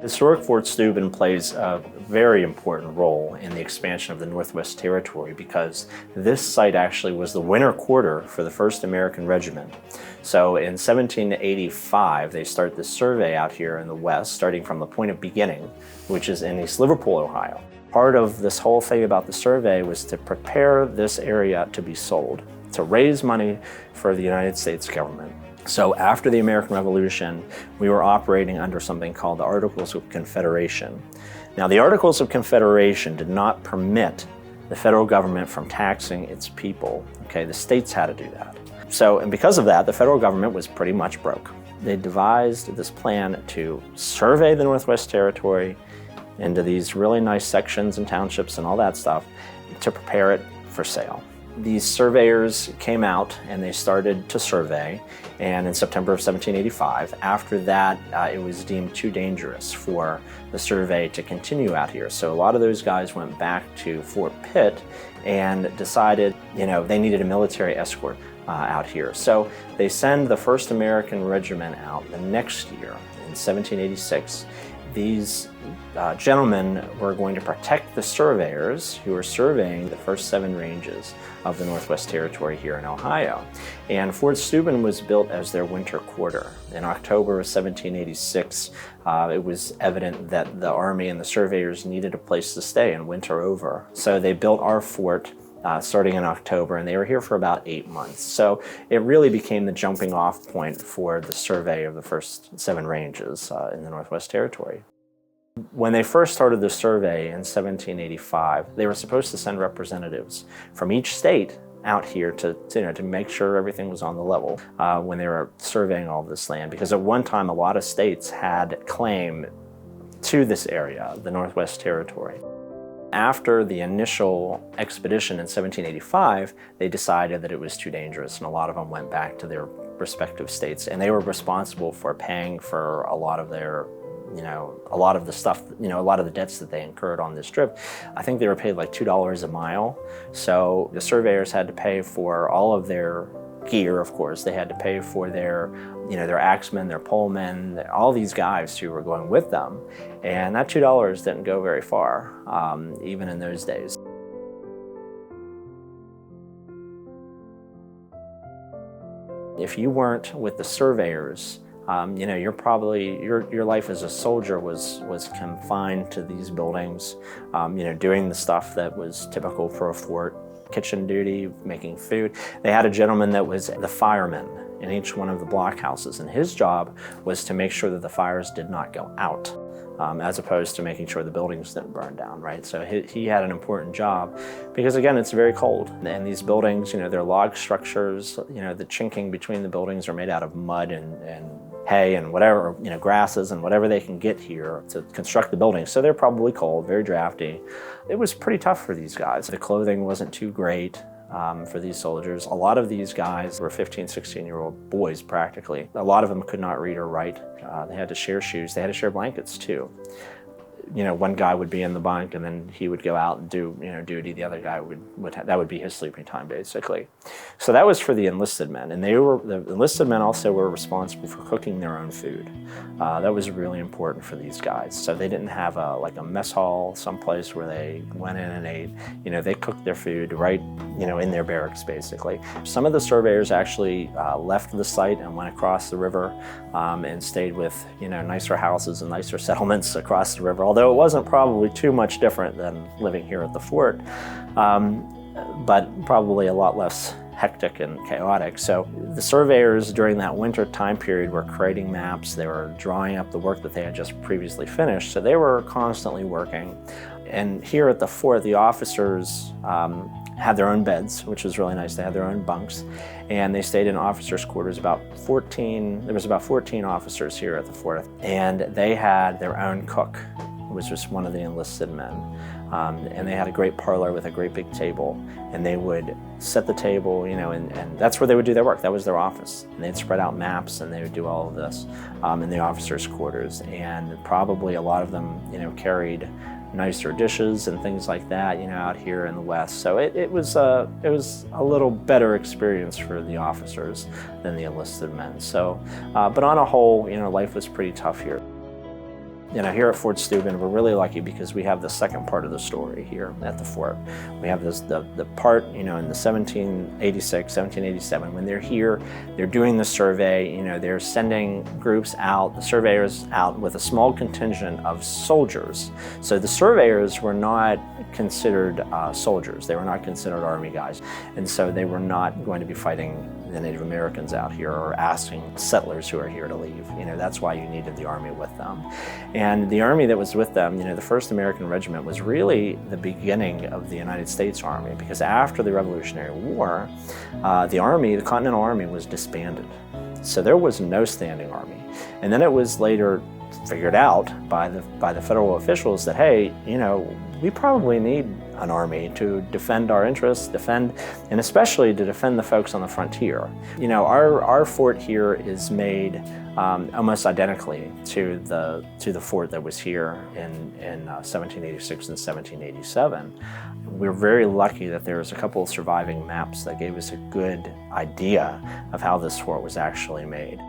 Historic Fort Steuben plays a very important role in the expansion of the Northwest Territory because this site actually was the winter quarter for the 1st American Regiment. So in 1785, they start this survey out here in the west, starting from the point of beginning, which is in East Liverpool, Ohio. Part of this whole thing about the survey was to prepare this area to be sold, to raise money for the United States government. So after the American Revolution, we were operating under something called the Articles of Confederation. Now, the Articles of Confederation did not permit the federal government from taxing its people. Okay, the states had to do that. So, and because of that, the federal government was pretty much broke. They devised this plan to survey the Northwest Territory into these really nice sections and townships and all that stuff to prepare it for sale. These surveyors came out and they started to survey, and in September of 1785, after that, it was deemed too dangerous for the survey to continue out here. So a lot of those guys went back to Fort Pitt and decided, they needed a military escort out here. So they send the 1st American Regiment out the next year, in 1786. These gentlemen were going to protect the surveyors who were surveying the first 7 ranges of the Northwest Territory here in Ohio. And Fort Steuben was built as their winter quarter. In October of 1786, it was evident that the Army and the surveyors needed a place to stay and winter over. So they built our fort starting in October, and they were here for about 8 months. So it really became the jumping off point for the survey of the first 7 ranges in the Northwest Territory. When they first started the survey in 1785, they were supposed to send representatives from each state out here to make sure everything was on the level when they were surveying all this land, because at one time a lot of states had claim to this area, the Northwest Territory. After the initial expedition in 1785, they decided that it was too dangerous, and a lot of them went back to their respective states, and they were responsible for paying for a lot of their a lot of the stuff, a lot of the debts that they incurred on this trip. I think they were paid like $2 a mile. So the surveyors had to pay for all of their gear, of course. They had to pay for their, their axemen, their polemen, all these guys who were going with them. And that $2 didn't go very far, even in those days. If you weren't with the surveyors, your life as a soldier was confined to these buildings, doing the stuff that was typical for a fort, kitchen duty, making food. They had a gentleman that was the fireman in each one of the blockhouses, and his job was to make sure that the fires did not go out, as opposed to making sure the buildings didn't burn down, right? So he had an important job because, again, it's very cold. And these buildings, they're log structures, the chinking between the buildings are made out of mud and hay and whatever, grasses and whatever they can get here to construct the buildings. So they're probably cold, very drafty. It was pretty tough for these guys. The clothing wasn't too great for these soldiers. A lot of these guys were 15, 16-year-old boys practically. A lot of them could not read or write. They had to share shoes. They had to share blankets too. One guy would be in the bunk and then he would go out and do, duty. The other guy that would be his sleeping time, basically. So that was for the enlisted men. And the enlisted men also were responsible for cooking their own food. That was really important for these guys. So they didn't have a mess hall someplace where they went in and ate. They cooked their food right, in their barracks, basically. Some of the surveyors actually left the site and went across the river and stayed with, nicer houses and nicer settlements across the river, although it wasn't probably too much different than living here at the fort, but probably a lot less hectic and chaotic. So the surveyors during that winter time period were creating maps, they were drawing up the work that they had just previously finished, so they were constantly working. And here at the fort, the officers had their own beds, which was really nice. They had their own bunks, and they stayed in officers' quarters. There was about 14 officers here at the fort, and they had their own cook, who was just one of the enlisted men. And they had a great parlor with a great big table, and they would set the table, and that's where they would do their work. That was their office. And they'd spread out maps, and they would do all of this in the officers' quarters. And probably a lot of them, carried nicer dishes and things like that, out here in the West. So it was a little better experience for the officers than the enlisted men. So, but on a whole, life was pretty tough here. Here at Fort Steuben, we're really lucky because we have the second part of the story here at the fort. We have the part, in the 1786, 1787, when they're here, they're doing the survey, they're sending groups out, the surveyors out with a small contingent of soldiers. So the surveyors were not considered soldiers. They were not considered Army guys. And so they were not going to be fighting the Native Americans out here or asking settlers who are here to leave. That's why you needed the Army with them. And the Army that was with them, the 1st American Regiment, was really the beginning of the United States Army, because after the Revolutionary War, the Continental Army was disbanded. So there was no standing army. And then it was later figured out by the federal officials that, hey, we probably need an army to defend our interests, and especially to defend the folks on the frontier. Our fort here is made almost identically to the fort that was here in 1786 and 1787. We're very lucky that there's a couple of surviving maps that gave us a good idea of how this fort was actually made.